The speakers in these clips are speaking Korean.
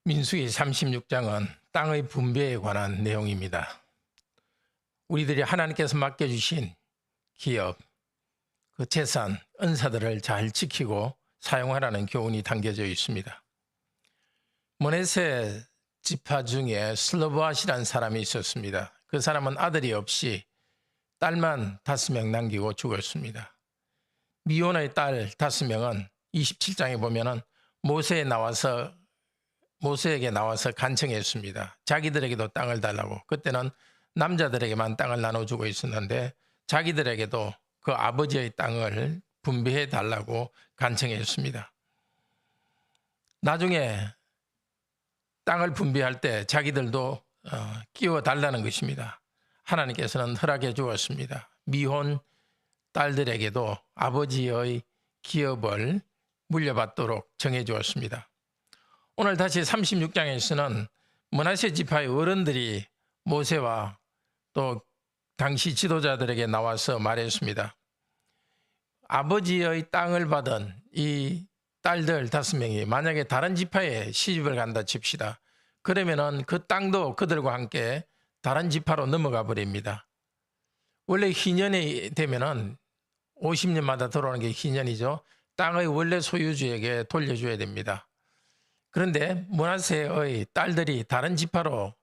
민수기 36장은 땅의 분배에 관한 내용입니다. 우리들이 하나님께서 맡겨주신 기업, 그 재산, 은사들을 잘 지키고 사용하라는 교훈이 담겨져 있습니다. 므낫세 지파 중에 슬로보앗이라는 사람이 있었습니다. 그 사람은 아들이 없이 딸만 5명 남기고 죽었습니다. 미혼의 딸 5명은 27장에 보면은 모세에게 나와서 간청했습니다. 자기들에게도 땅을 달라고. 그때는 남자들에게만 땅을 나눠주고 있었는데 자기들에게도 그 아버지의 땅을 분배해 달라고 간청했습니다. 나중에 땅을 분배할 때 자기들도 끼워 달라는 것입니다. 하나님께서는 허락해 주었습니다. 미혼 딸들에게도 아버지의 기업을 물려받도록 정해 주었습니다. 오늘 다시 36장에서는 므낫세 지파의 어른들이 모세와 또 당시 지도자들에게 나와서 말했습니다. 아버지의 땅을 받은 이 딸들 5명이 만약에 다른 지파에 시집을 간다 칩시다. 그러면은 그 땅도 그들과 함께 다른 지파로 넘어가 버립니다. 원래 희년이 되면은 50년마다 들어오는 게 희년이죠. 땅의 원래 소유주에게 돌려줘야 됩니다. 그런데 므낫세의 딸들이 다른 지파로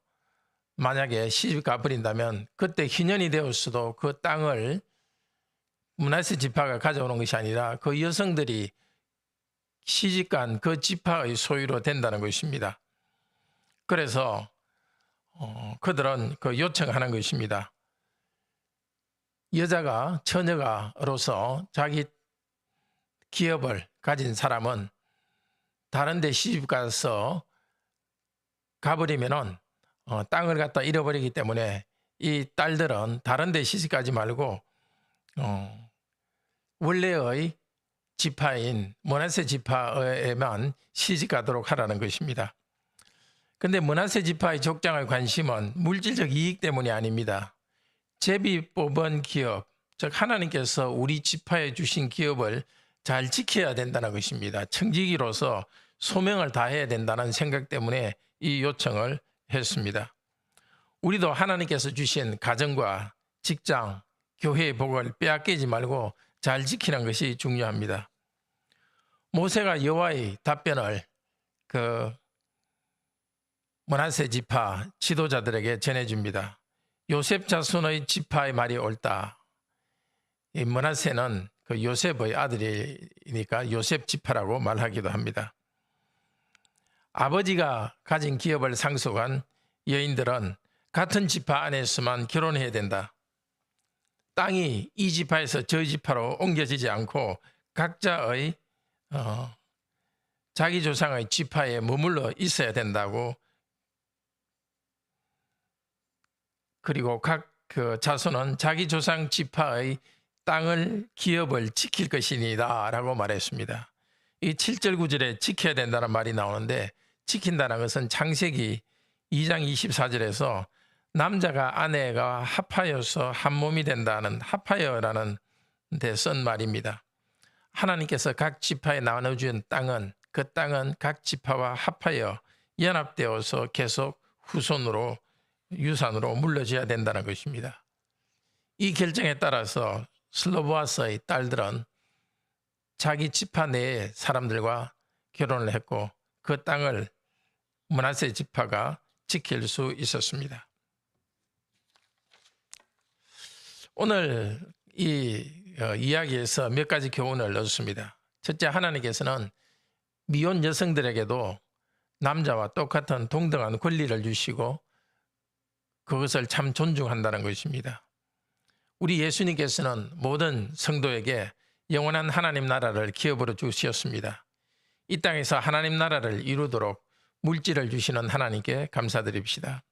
만약에 시집 가버린다면 그때 희년이 되었어도 그 땅을 므낫세 지파가 가져오는 것이 아니라 그 여성들이 시집간 그 지파의 소유로 된다는 것입니다. 그래서 그들은 그 요청하는 것입니다. 여자가 처녀가로서 자기 기업을 가진 사람은 다른 데 시집 가서 가버리면은 땅을 갖다 잃어버리기 때문에 이 딸들은 다른 데 시집 가지 말고 원래의 지파인 므낫세 지파에만 시집 가도록 하라는 것입니다. 그런데 므낫세 지파의 족장의 관심은 물질적 이익 때문이 아닙니다. 제비 뽑은 기업, 즉 하나님께서 우리 지파에 주신 기업을 잘 지켜야 된다는 것입니다. 청지기로서 소명을 다해야 된다는 생각 때문에 이 요청을 했습니다. 우리도 하나님께서 주신 가정과 직장, 교회의 복을 빼앗기지 말고 잘 지키는 것이 중요합니다. 모세가 여호와의 답변을 그 므낫세 지파 지도자들에게 전해줍니다. 요셉 자손의 지파의 말이 옳다. 이 므낫세는 그 요셉의 아들이니까 요셉 지파라고 말하기도 합니다. 아버지가 가진 기업을 상속한 여인들은 같은 지파 안에서만 결혼해야 된다. 땅이 이 지파에서 저 지파로 옮겨지지 않고 각자의 자기 조상의 지파에 머물러 있어야 된다고. 그리고 각 그 자손은 자기 조상 지파의 땅을 기업을 지킬 것이니다 라고 말했습니다. 이 7절 9절에 지켜야 된다는 말이 나오는데 지킨다는 것은 창세기 2장 24절에서 남자가 아내가 합하여서 한 몸이 된다는 합하여라는 데 쓴 말입니다. 하나님께서 각 지파에 나눠준 땅은 그 땅은 각 지파와 합하여 연합되어서 계속 후손으로 유산으로 물려줘야 된다는 것입니다. 이 결정에 따라서 슬로보아스의 딸들은 자기 지파 내의 사람들과 결혼을 했고 그 땅을 므낫세 지파가 지킬 수 있었습니다. 오늘 이 이야기에서 몇 가지 교훈을 얻습니다. 첫째, 하나님께서는 미혼 여성들에게도 남자와 똑같은 동등한 권리를 주시고 그것을 참 존중한다는 것입니다. 우리 예수님께서는 모든 성도에게 영원한 하나님 나라를 기업으로 주셨습니다. 이 땅에서 하나님 나라를 이루도록 물질을 주시는 하나님께 감사드립시다.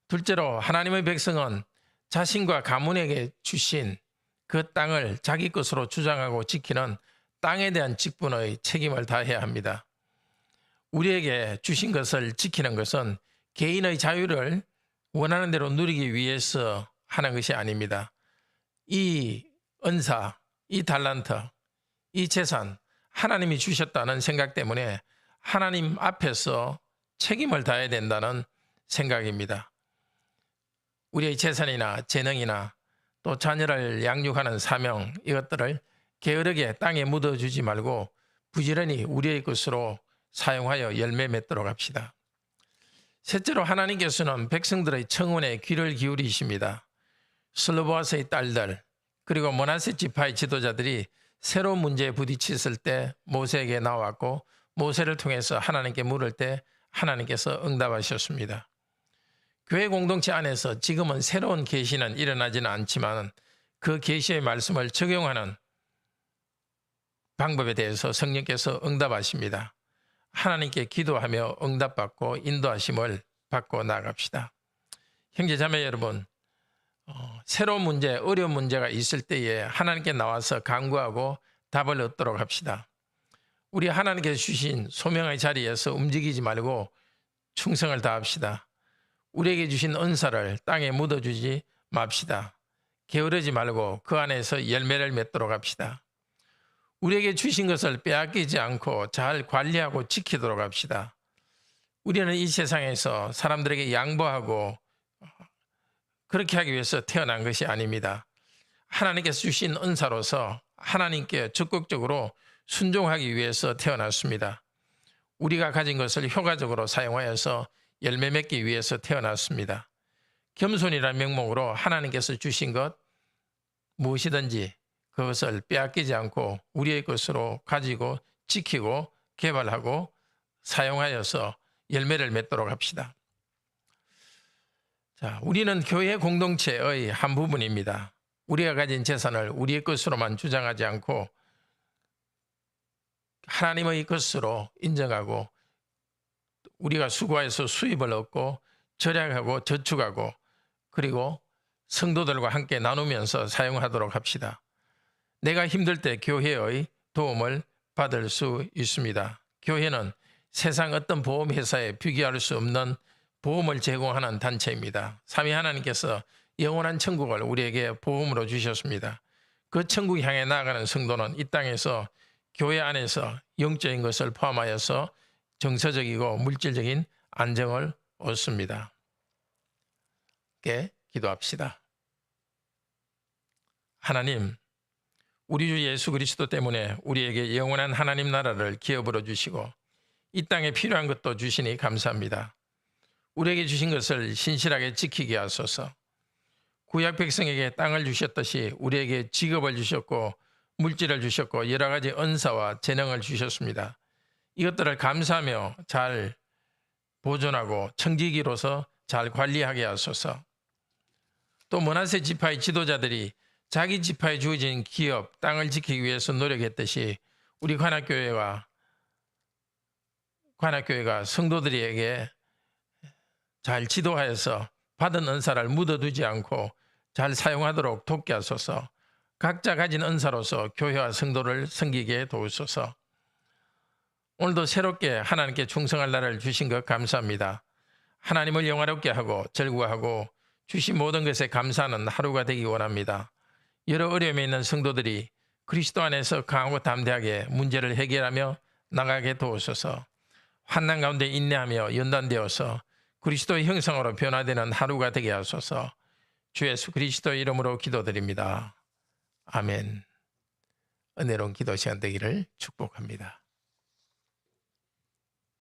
둘째로, 하나님의 백성은 자신과 가문에게 주신 그 땅을 자기 것으로 주장하고 지키는 땅에 대한 직분의 책임을 다해야 합니다. 우리에게 주신 것을 지키는 것은 개인의 자유를 원하는 대로 누리기 위해서 하는 것이 아닙니다. 이 은사, 이 달란트, 이 재산 하나님이 주셨다는 생각 때문에 하나님 앞에서 책임을 다해야 된다는 생각입니다. 우리의 재산이나 재능이나 또 자녀를 양육하는 사명, 이것들을 게으르게 땅에 묻어주지 말고 부지런히 우리의 것으로 사용하여 열매 맺도록 합시다. 셋째로, 하나님께서는 백성들의 청혼에 귀를 기울이십니다. 슬로보아스의 딸들 그리고 므낫세 지파의 지도자들이 새로운 문제에 부딪혔을 때 모세에게 나왔고, 모세를 통해서 하나님께 물을 때 하나님께서 응답하셨습니다. 교회 공동체 안에서 지금은 새로운 계시는 일어나지는 않지만 그 계시의 말씀을 적용하는 방법에 대해서 성령께서 응답하십니다. 하나님께 기도하며 응답받고 인도하심을 받고 나갑시다. 형제자매 여러분, 새로운 문제, 어려운 문제가 있을 때에 하나님께 나와서 간구하고 답을 얻도록 합시다. 우리 하나님께서 주신 소명의 자리에서 움직이지 말고 충성을 다합시다. 우리에게 주신 은사를 땅에 묻어주지 맙시다. 게으르지 말고 그 안에서 열매를 맺도록 합시다. 우리에게 주신 것을 빼앗기지 않고 잘 관리하고 지키도록 합시다. 우리는 이 세상에서 사람들에게 양보하고 그렇게 하기 위해서 태어난 것이 아닙니다. 하나님께서 주신 은사로서 하나님께 적극적으로 순종하기 위해서 태어났습니다. 우리가 가진 것을 효과적으로 사용하여서 열매 맺기 위해서 태어났습니다. 겸손이라는 명목으로 하나님께서 주신 것 무엇이든지 그것을 빼앗기지 않고 우리의 것으로 가지고 지키고 개발하고 사용하여서 열매를 맺도록 합시다. 자, 우리는 교회 공동체의 한 부분입니다. 우리가 가진 재산을 우리의 것으로만 주장하지 않고 하나님의 것으로 인정하고 우리가 수고해서 수입을 얻고 절약하고 저축하고 그리고 성도들과 함께 나누면서 사용하도록 합시다. 내가 힘들 때 교회의 도움을 받을 수 있습니다. 교회는 세상 어떤 보험회사에 비교할 수 없는 보험을 제공하는 단체입니다. 삼위 하나님께서 영원한 천국을 우리에게 보험으로 주셨습니다. 그 천국 향해 나아가는 성도는 이 땅에서 교회 안에서 영적인 것을 포함하여서 정서적이고 물질적인 안정을 얻습니다. 함께 기도합시다. 하나님, 우리 주 예수 그리스도 때문에 우리에게 영원한 하나님 나라를 기업으로 주시고 이 땅에 필요한 것도 주시니 감사합니다. 우리에게 주신 것을 신실하게 지키게 하소서. 구약 백성에게 땅을 주셨듯이 우리에게 직업을 주셨고 물질을 주셨고 여러 가지 은사와 재능을 주셨습니다. 이것들을 감사하며 잘 보존하고 청지기로서 잘 관리하게 하소서. 또 므낫세 지파의 지도자들이 자기 지파에 주어진 기업, 땅을 지키기 위해서 노력했듯이 우리 관악교회가 성도들에게 잘 지도하여서 받은 은사를 묻어두지 않고 잘 사용하도록 돕게 하소서. 각자 가진 은사로서 교회와 성도를 섬기게 도우소서. 오늘도 새롭게 하나님께 충성할 날을 주신 것 감사합니다. 하나님을 영화롭게 하고 즐거워하고 주신 모든 것에 감사하는 하루가 되기 원합니다. 여러 어려움에 있는 성도들이 그리스도 안에서 강하고 담대하게 문제를 해결하며 나가게 도우소서. 환난 가운데 인내하며 연단되어서 그리스도의 형상으로 변화되는 하루가 되게 하소서. 주 예수 그리스도의 이름으로 기도드립니다. 아멘. 은혜로운 기도 시간 되기를 축복합니다.